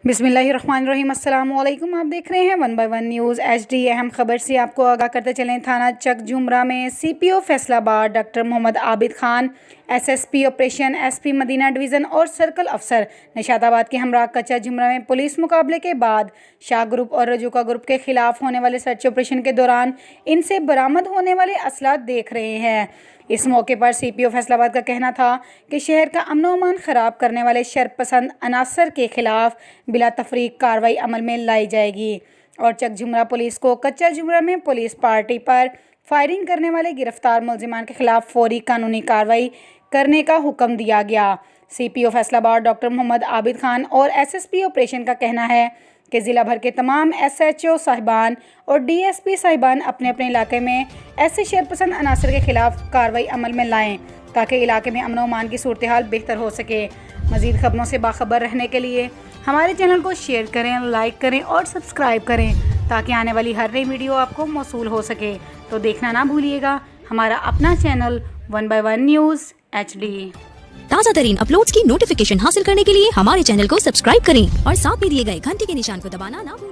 बिस्मिल्लाहिर्रहमानिर्रहीम, अस्सलाम वालेकुम। आप देख रहे हैं 1 बाय 1 न्यूज़ HD। अहम खबर से आपको आगाह करते चलें। थाना चक झुमरा में CPO Faisalabad doctor Mohammad Abid Khan, SSP operation, SP Madina division और सर्कल अफसर निशाताबाद के हमरा कच्चा झुमरा में पुलिस मुकाबले के बाद शाह ग्रुप और रजूका ग्रुप के खिलाफ होने वाले सर्च ऑपरेशन के दौरान इनसे बरामद होने वाले असला देख रहे हैं। इस मौके पर CPO फैसलाबाद का कहना था कि शहर का अमन अमान ख़राब करने वाले शरपसंद अनासर के खिलाफ बिला तफरीक कार्रवाई अमल में लाई जाएगी और चक झुमरा पुलिस को कच्चा झुमरा में पुलिस पार्टी पर फायरिंग करने वाले गिरफ्तार मुलजिमान के खिलाफ फौरी कानूनी कार्रवाई करने का हुक्म दिया गया। CPO फैसलाबाद डॉक्टर मोहम्मद आबिद खान और SSP ऑपरेशन का कहना है कि ज़िला भर के तमाम SHO साहिबान और DSP साहिबान अपने अपने इलाके में ऐसे शरपसंद अनासर के खिलाफ कार्रवाई अमल में लाएं ताकि इलाके में अमन अमान की सूरत हाल बेहतर हो सके। मज़ीद खबरों से बाखबर रहने के लिए हमारे चैनल को शेयर करें, लाइक करें और सब्सक्राइब करें ताकि आने वाली हर नई वीडियो आपको मौसूल हो सके। तो देखना ना भूलिएगा हमारा अपना चैनल 1 बाय 1 न्यूज़ HD। ताज़ा तरीन अपलोड्स की नोटिफिकेशन हासिल करने के लिए हमारे चैनल को सब्सक्राइब करें और साथ में दिए गए घंटी के निशान को दबाना ना भूलें।